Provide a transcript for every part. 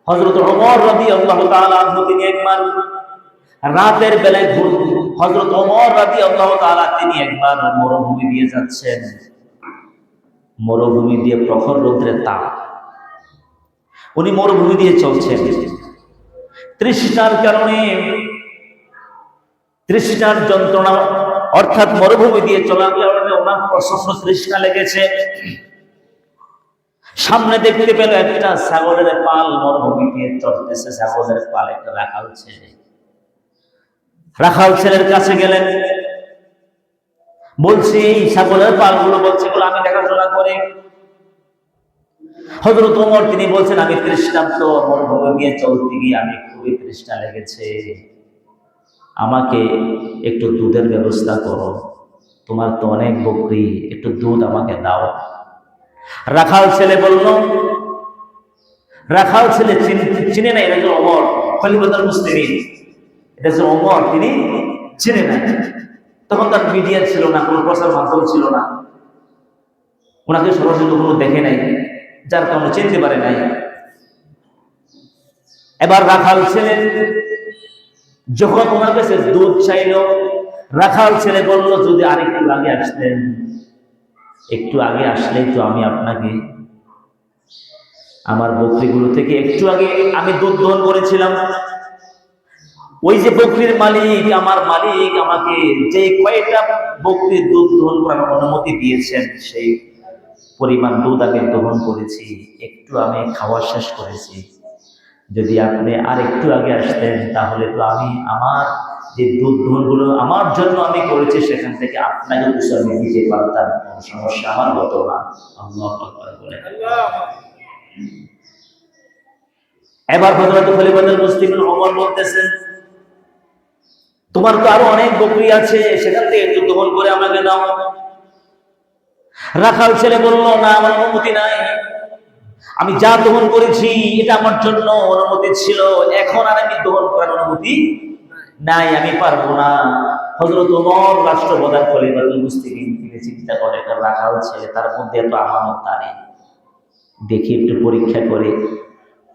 হযরত ওমর রাদিয়াল্লাহু তাআলা আনহু তিনি একবার রাতের বেলায় হযরত ওমর রাদিয়াল্লাহু তাআলা তিনি একবার মরুভূমি দিয়ে যাচ্ছেন। মরুভূমি দিয়ে প্রখর রৌদ্রের তাপ, উনি মরুভূমি দিয়ে চলছেন। তৃষ্ণার কারণে, তৃষ্ণার যন্ত্রণা, অর্থাৎ মরুভূমি দিয়ে চলার কারণে ওনার প্রচন্ড তৃষ্ণা লেগেছে। সামনে দেখতে পেল একটা ছাগলের পাল মরুভূমি দিয়ে চলতেছে। ছাগলের পাল একটা রাখাল ছেলে। রাখাল ছেলের কাছে গেলেন, বলছে এই ছাগলের পালগুলো, বলছে এগুলো আমি দেখাশোনা করে। হযরত ওমর তিনি বলছেন আমি তৃষ্ণার্ত, মরুভূমি দিয়ে চলতে গিয়ে আমি খুবই তৃষ্ণা লেগেছে, আমাকে একটু দুধের ব্যবস্থা করো, তোমার তো অনেক বকরি, একটু দুধ আমাকে দাও। রাখাল ছেলে বলল, রাখাল ছেলে চিনে নাই, এটা ওমর খলিফাতুল মুসলিমিন, এটা যে ওমর তিনি চিনে নাই। তখন তার মিডিয়া ছিল না, কোনো প্রচার মাধ্যম ছিল না, ওনাকে সরাসরি কখনো দেখে নাই, যার কারণে চিনতে পারে নাই। এবার রাখাল ছেলে যখন ওনার কাছে দুধ চাইল, রাখাল ছেলে বলল যদি আরেকটু আগে আসতেন, একটু আগে আসলেই তো আমি আপনাকে আমার বকরিগুলো থেকে একটু আগে আমি দুধ দহন করেছিলাম। ওই যে বকরির মালিক, আমার মালিক আমাকে যে কয়েকটা বকরির দুধ দহন করার অনুমতি দিয়েছেন, সেই পরিমাণ দুধ আমি দহন করেছি, একটু আমি খাওয়া শেষ করেছি। যদি আপনি আর একটু আগে আসতেন তাহলে তো আমি আমার যে দুধ দহনগুলো আমার জন্য আমি করেছি সেখান থেকে আপনাকে কিছু আমি দিতে পারতাম, কোনো সমস্যা আমার হতো না। আল্লাহু আকবার বলে। এবার হযরত খলিফাতুল মুসলিমিন ওমর বলতেছেন তোমার তো আরো অনেক বকরি আছে, সেখান থেকে একটু দহন করে আমাকে দাও। রাখাল ছেলে বলল না, আমার অনুমতি নাই, আমি যা দহন করেছি এটা আমার জন্য অনুমতি ছিল, এখন আর আমি দহন করার অনুমতি নাই, আমি পারবো না। হযরত ওমর রাষ্ট্রপ্রধান খলিফাতুল মুসলিমিন তিনি চিন্তা করে, একটা রাখাল ছেলে, তার মধ্যে এত আমানতদারি, দেখি একটু পরীক্ষা করে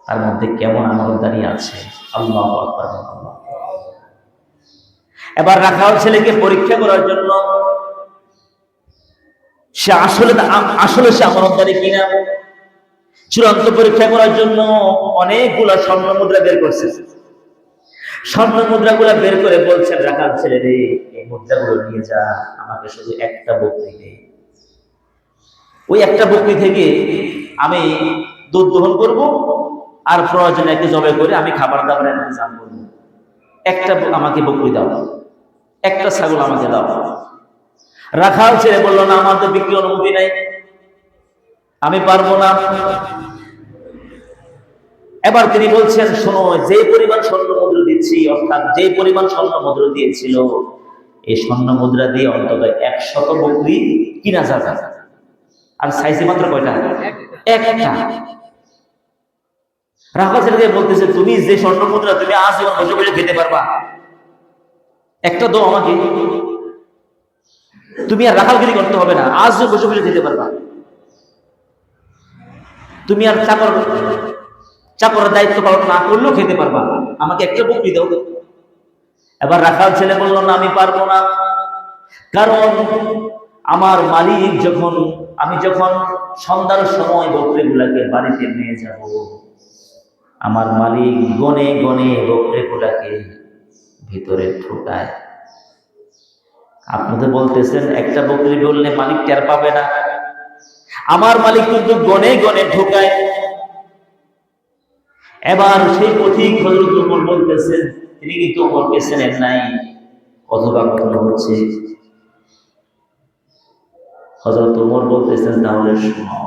তার মধ্যে কেমন আমানতদারি আছে। আল্লাহু আকবার। এবার রাখাল ছেলেকে পরীক্ষা করার জন্য সে আসলে সে আমানতদারি কিনা চূড়ান্ত পরীক্ষা করার জন্য অনেকগুলা স্বর্ণ মুদ্রা বের করছে। স্বর্ণ মুদ্রাগুলা বের করে বলছেন রাখাল ছেলে রে, এই মুদ্রাগুলো নিয়ে যা, আমাকে শুধু একটা বকরি দে, ওই একটা বকরি থেকে আমি দুধ দহন করব, আর প্রয়োজনে একে জবাই করে আমি খাবার দাবারের ইন্তজাম করব, একটা আমাকে বকরি দাও, একটা ছাগল আমাকে দাও। রাখাল ছেলে বলল না, আমার তো বিক্রি অনুমতি নাই, আমি পারবো না। এবার তিনি বলছেন শোনো, যে পরিমাণ স্বর্ণ মুদ্রা দিচ্ছি, অর্থাৎ যে পরিমাণ স্বর্ণ মুদ্রা দিয়েছিল, এই স্বর্ণ মুদ্রা দিয়ে অন্তত 100 বকরি কিনা যাবে। আর সাইজে মাত্র কয়টা? একটা। রাখাল ছেলেকে বলতেছে তুমি যে স্বর্ণ মুদ্রা তুমি আজীবন বসে বসে খেতে পারবা, একটা দাও আমাকে, তুমি আর রাখালগিরি করতে হবে না, আজ বসে বসে খেতে পারবা, তুমি আর চাকরের দায়িত্ব পালন না করলেও খেতে পারবা, আমাকে একটা বকরি দাও। এবার রাখাল ছেলে বলল না, আমি পারবো না, কারণ আমার মালিক আমি যখন সন্ধ্যার সময় বকরিগুলাকে বাড়িতে নিয়ে যাব, আমার মালিক গনে গনে বকরিগুলাকে ভিতরে ঢোকায়। আপনি তো বলতেছেন একটা বকরি বললে মালিক টের পাবে না, আমার মালিক কিন্তু গনে গনে ঢোকায়। এবার সেই পথিক হযরত ওমর বলতেছেন, তিনি কিন্তু ওমরকে চেনেন নাই, অথবা কখনো হচ্ছে। হযরত ওমর বলতেছেন তাহলে শোনো,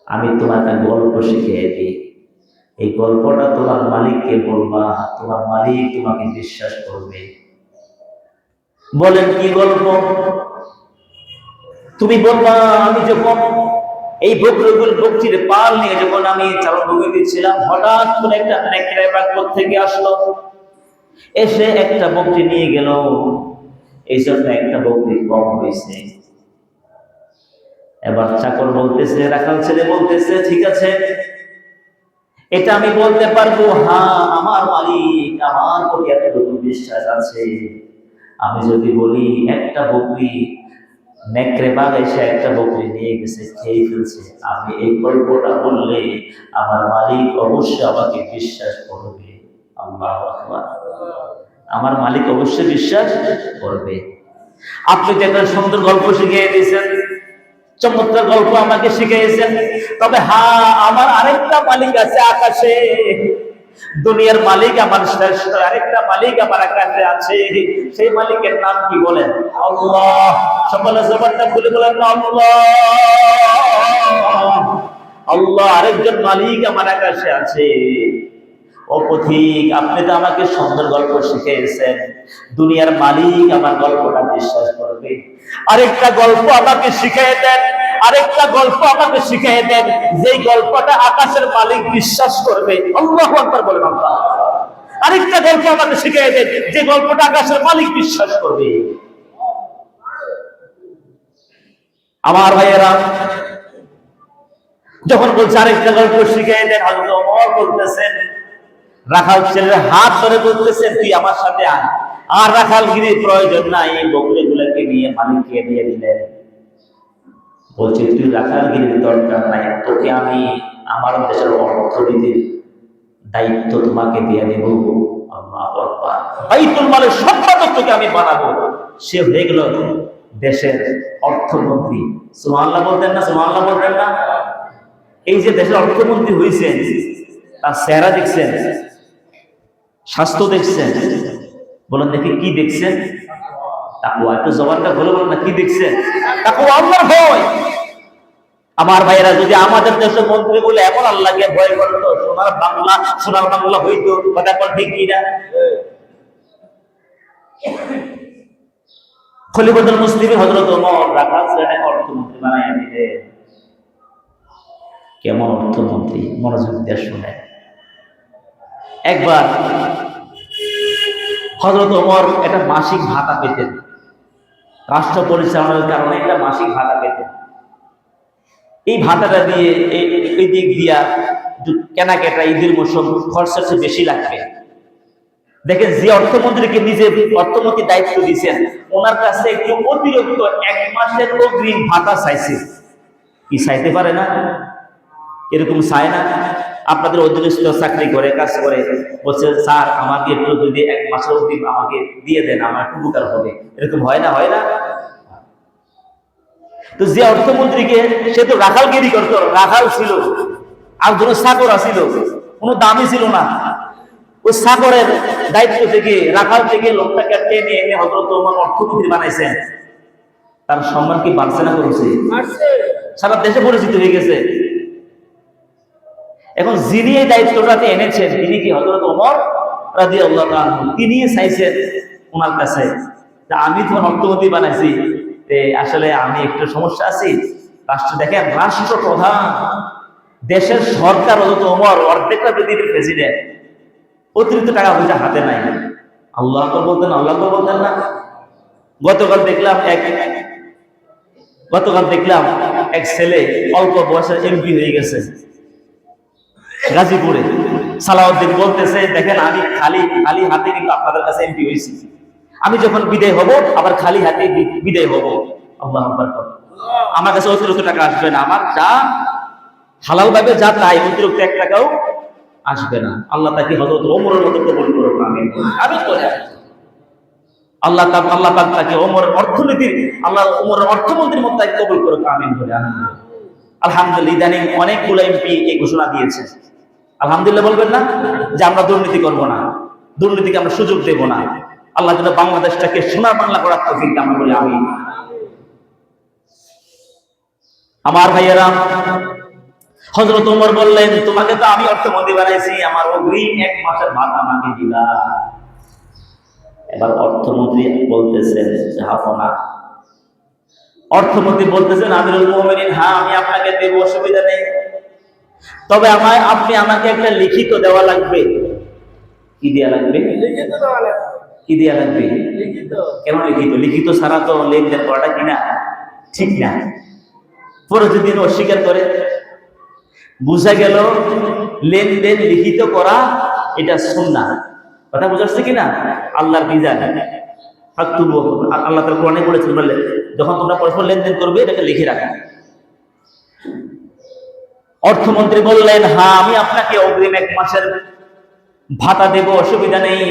আমি তোমার একটা গল্প শিখিয়ে দিই, এই গল্পটা তোমার মালিককে বলবা, তোমার মালিক তোমাকে বিশ্বাস করবে। বলেন কি গল্প? তুমি বলবা আমি যখন এই বকরির পাল নিয়ে যখন আমি চারণভূমি দিচ্ছিলাম, হঠাৎ করে একটা ড্রাইভার থেকে আসলো, এসে একটা বকরি নিয়ে গেল, এই জন্য একটা বকরি কম হয়েছে। এবার চাকর বলতেছে, রাখাল ছেলে বলতেছে ঠিক আছে, এটা আমি বলতে পারবো, হ্যাঁ আমার মালিক আমার প্রতি এতটুকু বিশ্বাস আছে। আমি যদি বলি একটা বকরি নেকড়ে বাঘ এসে একটা বকরি নিয়ে গেছে, খেয়ে ফেলছে, আমি এই গল্পটা বললে আমার মালিক অবশ্যই আমাকে বিশ্বাস করবে। আল্লাহু আকবার। আমার মালিক অবশ্যই বিশ্বাস করবে। আপনি তো একটা সুন্দর গল্প শিখিয়ে দিয়েছেন, চমৎকার গল্প আমাকে শিখিয়েছেন, তবে হ্যাঁ আমার আরেকটা মালিক আছে আকাশে। দুনিয়ার মালিক আমার শ্রেষ্ঠ, আরেকটা মালিক আমার আকাশে আছে। সেই মালিকের নাম কি বলেন? আল্লাহ। সকলে জবানটা খুলে বলেন আল্লাহ। আল্লাহ আরেকজন মালিক আমার আকাশে আছে। ও পথিক, আপনি তো আমাকে সুন্দর গল্প শিখিয়েছেন, দুনিয়ার মালিক আমার গল্পটা বিশ্বাস করবে। আরেকটা গল্প আমাকে শিখিয়ে দেন, আরেকটা গল্প আমাকে শিখিয়ে দেন, যেই গল্পটা আকাশের মালিক বিশ্বাস করবে। আল্লাহু আকবার বলেন আল্লাহ। আরেকটা গল্প আমাকে শিখিয়ে দেন, যে গল্পটা আকাশের মালিক বিশ্বাস করবে। আমার ভাইয়েরা, যখন বলছে আরেকটা গল্প শিখিয়ে দেন, হযরত ওমর বলতেছেন, রাখাল ছেলের হাত ধরে বলতেছেন, তুই আমার সাথে আয়। আর রাখালগিরির প্রয়োজন নাই, বকরিগুলোকে নিয়ে মালিককে দিয়ে দিলেন। বলছে তুই রাখালগিরির দরকার নাই, তোকে আমি আমার দেশের অর্থনীতির দায়িত্ব তোমাকে দিয়ে দেব। আল্লাহু আকবার। বাইতুল মালের সম্পাদক তোকে আমি বানাবো। সে হয়ে গেল দেশের অর্থমন্ত্রী। সুবহানাল্লাহ বলতেন না? সুবহানাল্লাহ বলতেন না? এই যে দেশের অর্থমন্ত্রী হয়েছেন, তার চেহারা দেখছেন, স্বাস্থ্য দেখছেন? বলেন দেখি কি দেখছেন? তাকওয়া। একটু জবানটা খুলে বলেন না, কি দেখছেন? তাকওয়া, আল্লাহর ভয়। আমার ভাইয়েরা, যদি আমাদের দেশের মন্ত্রী বলে এমন আল্লাহকে ভয় করতো, সোনার বাংলা হইতো। কথা বল ঠিক কিনা? খলিফাতুল মুসলিমিন হযরত ওমর রাখাল ছেলেটাকে অর্থমন্ত্রী বানাইয়া দিলেন। কেমন অর্থমন্ত্রী, মনোযোগ দিয়ে শুনেন। একবার হযরত ওমর একটা মাসিক ভাতা পেতেন, রাষ্ট্র পরিচালনার কারণে একটা মাসিক ভাতা পেতেন। এই ভাতাটা দিয়ে এই দিক দিয়া কেনাকাটা, ঈদের মৌসুম খরচের চেয়ে বেশি লাগবে। দেখেন, যে অর্থমন্ত্রীকে নিজে অর্থমন্ত্রী দায়িত্ব দিয়েছেন, ওনার কাছে একটু অতিরিক্ত 1 মাসের অগ্রিম ভাতা চাইছে। কি চাইতে পারে না? এরকম চায় না? আপনাদের অধীনস্থ চাকরি করে, কাজ করে, বলছে স্যার আমাকে একটু যদি 1 মাসের অগ্রিম আমাকে দিয়ে দেন, আমার একটু উপকার হবে। এরকম হয় না? হয় না? তো যে অর্থমন্ত্রীকে, সে তো রাখালগিরি করতো, রাখাল ছিল, আর কোনো চাকর ছিল, কোনো দামই ছিল না। ওই চাকরের দায়িত্ব থেকে, রাখাল থেকে লোকটাকে টেনে এনে হযরত ওমর অর্থমন্ত্রী বানাইছেন। তার সম্মান কি বাড়ছে না করেছে? সারা দেশে পরিচিত হয়ে গেছে। এখন যিনি এই দায়িত্বটাতে এনেছেন, তিনি কি হযরত ওমর রাদিয়াল্লাহু তাআলা আনহু। তিনি চাইছেন ওনার কাছে যে আমি তোমার অর্থমন্ত্রী বানাইছি, আসলে আমি একটু সমস্যা আছি। রাষ্ট্র দেখেন, রাষ্ট্র প্রধান, দেশের সরকার হযরত ওমর, অর্ধেকটা পৃথিবীর প্রেসিডেন্ট, অতিরিক্ত টাকা পয়সা হাতে নাই। আল্লাহু আকবার বলতেন, আল্লাহু আকবার বলতেন না? গতকাল দেখলাম এক ছেলে অল্প বয়সে এমপি হয়ে গেছে গাজীপুরে। সালাউদ্দিন বলতেছে, দেখেন আমি খালি হাতে কিন্তু আপনাদের কাছে এমপি হয়েছি। আমি যখন বিদায় হব, আবার খালি হাতে বিদায় হব। আল্লাহু আকবার। আমার কাছে অতিরিক্ত টাকা আসবে না, আমার যা হালাল ভাবে যা তাই, অতিরিক্ত 1 টাকাও আসবে না। আল্লাহ তাকে হযরত ওমরের মতো কবুল করুন, আমিন। আমি বলে আল্লাহ পাক তাকে ওমরের অর্থনীতির, আল্লাহ ওমরের অর্থমন্ত্রীর মতো তাকে কবুল করুন, আমিন বলে। আলহামদুলিল্লাহ। ইদানিং অনেকগুলো এমপি এই ঘোষণা দিয়েছে। আলহামদুলিল্লাহ বলবেন না? যে আমরা দুর্নীতি করব না, দুর্নীতিকে আমরা সুযোগ দেব না। আল্লাহ যেন বাংলাদেশটাকে সোনার বাংলা করার তৌফিক দান করেন, আমিন। আমার ভাইয়েরা, হযরত ওমর বললেন, তোমাকে তো আমি অর্থমন্ত্রী বানাইছি, আমার অগ্রিম 1 মাসের ভাতা আমাকে দিবা। এবার অর্থমন্ত্রী বলতেছেন জাহাপনা। অর্থমন্ত্রী বলতেছেন, আমিরুল মুমিনিন, হ্যাঁ আমি আপনাকে দেব, অসুবিধা নেই, তবে আপনি আমাকে একটা লিখিত দেওয়া লাগবে। কি দেওয়া লাগবে? কি দেওয়া লাগবে? কেন লিখিত? লিখিত ছাড়া তো লেনদেন করাটা কিনা ঠিক না। পরে যদি অস্বীকার করে, বুঝা গেল লেনদেন লিখিত করা এটা সুন্নাহ। কথা বুঝাচ্ছে কিনা? আল্লাহর বিধান। আল্লাহ তাআলা কোরআনে বলেছেন, বলে যখন তোমরা পরস্পর লেনদেন করবে এটাকে লিখে রাখা। অর্থমন্ত্রী বললেন, হ্যাঁ আমি আপনাকে অগ্রিম 1 মাসের ভাতা দেব, অসুবিধা নেই,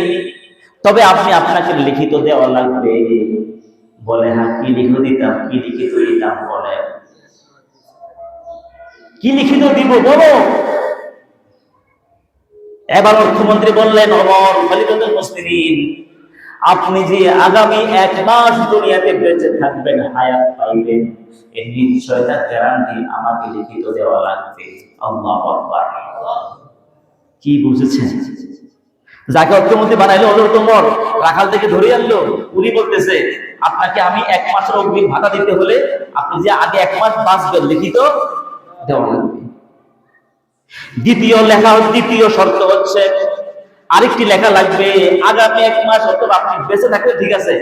তবে আপনাকে লিখিত দেওয়া লাগবে। বলে, হ্যাঁ কি লিখিত দিতাম, কি লিখিত দিতাম? বলে, কি লিখিত দিব বলো। এবার অর্থমন্ত্রী বললেন, ওমর খলিফাতুল মুসলিমিন, আপনি যে আগামী 1 মাস দুনিয়াতে বেঁচে থাকবেন, হায়াত পাইবেন, এর নিশ্চয়তা গ্যারান্টি আমাকে লিখিত দেওয়া লাগবে। আল্লাহু আকবার। কি বুঝেছেন? যাকে অর্থমন্ত্রী বানাইলো হযরত ওমর, রাখাল থেকে ধরে আনলো, উনি বলতেছে, আপনাকে আমি 1 মাসের অগ্রিম ভাতা দিতে হলে আপনি যে আগে 1 মাস বাঁচবেন, লিখিত দেওয়া লাগবে। দ্বিতীয় শর্ত হচ্ছে, আরেকটি লেখা লাগবে, আগামী 1 মাস অথবা আপনি বেঁচে থাকলে ঠিক আছে,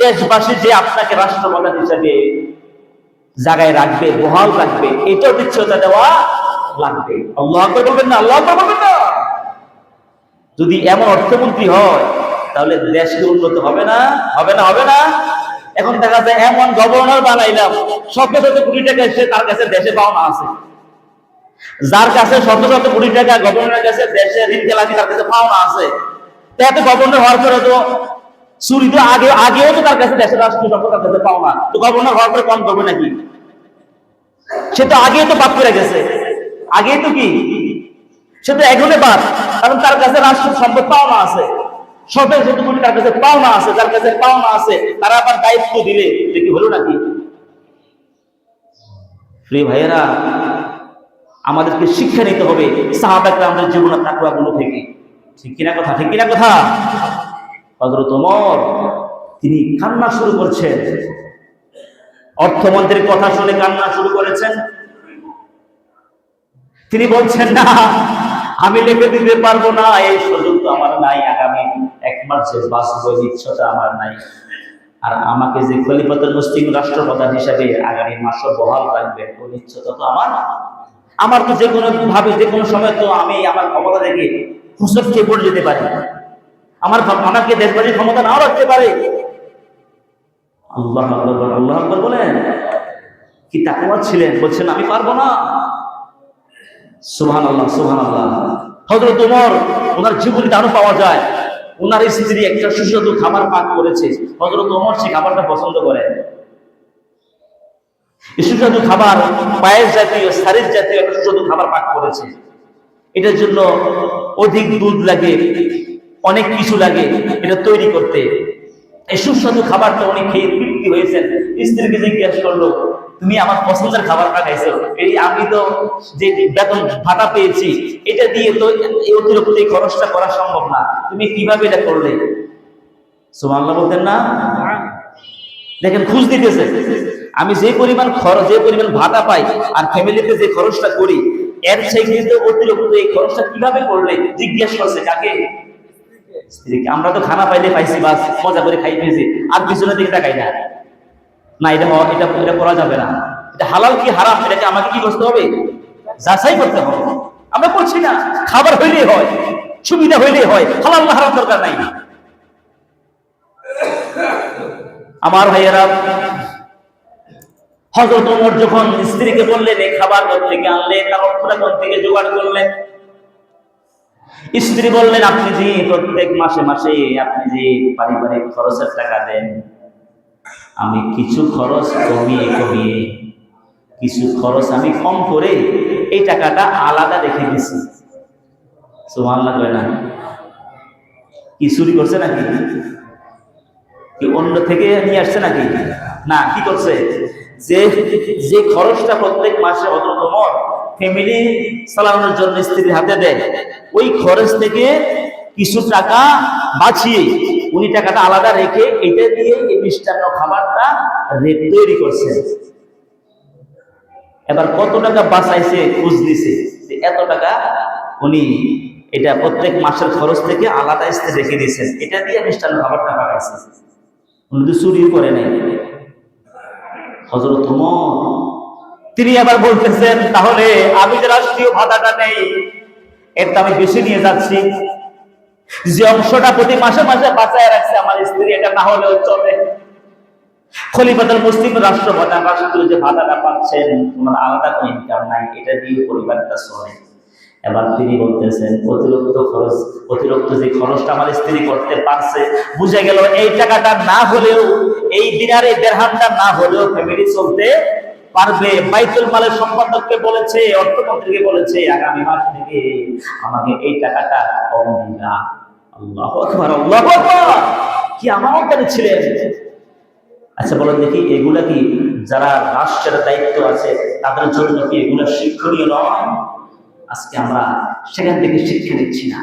দেশবাসী যে আপনাকে রাষ্ট্রপ্রধান হিসেবে জায়গায় রাখবে, বহাল রাখবে, এটাও নিশ্চয়তা দেওয়া লাগবে। আল্লাহু আকবার বলবেন না? আল্লাহু আকবার বলবেন না? যদি এমন অর্থমন্ত্রী হয় তাহলে দেশ কি উন্নত হবে না? হবে না? হবে না? এখন দেখা যায় এমন গভর্নর বানাইলাম, শত শত কোটি টাকা এসে তার কাছে দেশে পাওনা আছে, যার কাছে শত শত কোটি টাকা গভর্নরের কাছে দেশে ঋণ খেলাপি, তার কাছে পাওনা আছে। তাতে গভর্নর হওয়ার পরে তো চুরি তো আগেও তো তার কাছে দেশের রাষ্ট্রীয় সম্পদ তার কাছে পাওনা, তো গভর্নর হওয়ার পরে কম করবে নাকি? সে তো আগেই তো বাদ করে গেছে, আগেই তো কি, সে তো এখনো বাদ, কারণ তার কাছে রাষ্ট্রীয় সম্পদ পাওনা আছে, শত শত কোটি তার কাছে পাওনা আছে, যার কাছে পাওনা আছে তারা আবার দায়িত্ব দিলে কি হলো নাকি? প্রিয় ভাইয়েরা, আমাদেরকে শিক্ষা নিতে হবে সাহাবা কেরামদের জীবনের তাকওয়াগুলো থেকে। ঠিক কিনা কথা? ঠিক কিনা কথা? হযরত ওমর তিনি কান্না শুরু করছেন, অর্থমন্ত্রীর কথা শুনে কান্না শুরু করেছেন। তিনি বলছেন, না আমি লিখে দিতে পারবো না, এই সুযোগ তো আমার নাই, আগামী 1 মাস যে বাঁচবো নিশ্চয়তা আমার নাই, আর আমাকে যে খলিফাতুল মুসলিম রাষ্ট্রপ্রধান হিসেবে আগামী মাসও বহাল রাখবেন, ও নিশ্চয়তা তো আমার তো যে কোনো ভাবে যে কোনো সময় তো আমি আমার ক্ষমতা থেকে হুঁচট খেয়ে পড়ে যেতে পারি, আমাকে দেশবাসীর ক্ষমতা নাও রাখতে পারে। আল্লাহু আকবার, আল্লাহু আকবার বলেন। কি তাকওয়া ছিলেন, বলছেন আমি পারবো না। সুবহানাল্লাহ, সুবহানাল্লাহ। হযরত ওমর, ওনার জীবনীতে আরো পাওয়া যায়, ওনার স্ত্রী একটা সুস্বাদু খাবার পাক করেছে, হযরত ওমর সেই খাবারটা পছন্দ করেন। সুস্বাদু খাবার, পায়েস জাতীয়, সারির জাতীয় একটা সুস্বাদু খাবার পাক করেছে। এটার জন্য অধিক দুধ লাগে, অনেক কিছু লাগে এটা তৈরি করতে। এই সুস্বাদু খাবারটা উনি খেয়ে তৃপ্তি হয়েছেন। স্ত্রীকে জিজ্ঞাসা করলো, তুমি আমার পছন্দের খাবার পাঠাইছো, এই আমি তো যে বেতন ভাতা পেয়েছি এটা দিয়ে তো এই অতিরিক্ত এই খরচটা করা সম্ভব না, তুমি কিভাবে এটা করলে? সুবহানাল্লাহ বলতেন না? দেখেন, খুঁজ দিতেছে, আমি যে পরিমাণ খরচ, যে পরিমাণ ভাতা পাই আর ফ্যামিলিতে যে খরচটা করি, এর চাইতে অতিরিক্ত এই খরচটা কিভাবে করলে? জিজ্ঞেস করছে কাকে? স্ত্রীকে। আমরা তো খানা পাইলে পাইছি, বাস মজা করে খাই পেয়েছি, আর পিছনের দিকে তাকাই না। না, এটা করা যাবে না, এটা হালাল কি হারাম এটাকে আমাকে কি করতে হবে? যাচাই করতে হবে। আমরা করছি না, খাবার হইলেই হয়, সুবিধা হইলেই হয়, হালাল হারাম দরকার নাই। আমার ভাইয়েরা, হযরত ওমর যখন স্ত্রীকে বললেন এই খাবার কোথা থেকে আনলে, তার অর্থটা কোথা থেকে জোগাড় করলেন, স্ত্রী বললেন, আপনি যে প্রত্যেক মাসে মাসে আপনি যে পারিবারিক খরচের টাকা দেন, আমি কিছু খরচ কমিয়ে কিছু খরচ আমি কম করে এই টাকাটা আলাদা রেখে দিছি। সুবহানাল্লাহ কয় না? কি চুরি করছে নাকি? কি অন্য থেকে নিয়ে আসছে নাকি? না, কি করছে? যে খরচটা প্রত্যেক মাসে হযরত ওমর ফ্যামিলি চালানোর জন্য স্ত্রীর হাতে দেয়, ওই খরচ থেকে কিছু টাকা বাঁচিয়ে উনি টাকাটা আলাদা রেখে এটা দিয়ে এই মিষ্টান্ন খাবারটা তৈরি করছে। এবার কত টাকা বাঁচাইছে খোঁজ দিছে, এত টাকা উনি এটা প্রত্যেক মাসের খরচ থেকে আলাদা স্ত্রী রেখে দিয়েছেন, এটা দিয়ে মিষ্টান্ন খাবারটা বানাইছে। উনি তো চুরিও করে নাই। হযরত ওমর তিনি আবার বলতেছেন, তাহলে আমি যে রাষ্ট্রীয় ভাতাটা নেই এর তো আমি বেশি নিয়ে যাচ্ছি, যে অংশটা প্রতি মাসে মাসে বাঁচায় রাখছে আমার স্ত্রী, এটা না হলেও চলে। খলিফাতুল মুসলিম রাষ্ট্র যে ভাতাটা পাচ্ছেন, তোমার আলাদা কোনো ইনকাম নাই, এটা দিয়ে পরিবারটা চলে। এবার তিনি বলতেছেন অতিরিক্ত যে খরচটা আমার স্ত্রী করতে পারছে, বুঝে গেল এই টাকাটা না হলেও, এই দিনার এই দেরহামটা না হলেও ফ্যামিলি চলতে পারবে। বাইতুল মালের সম্পাদককে বলেছে, অর্থমন্ত্রীকে বলেছে, আগামী মাস থেকে আমাকে এই টাকাটা কম দিবা। আল্লাহু আকবার, আল্লাহু আকবার, কি আমানতদার ছিলেন। আচ্ছা বলেন দেখি, এগুলা কি যারা রাষ্ট্রের দায়িত্ব আছে তাদের জন্য কি এগুলা শিক্ষণীয় নয়? আজকে আমরা সেখান থেকে শিক্ষা নিচ্ছি না।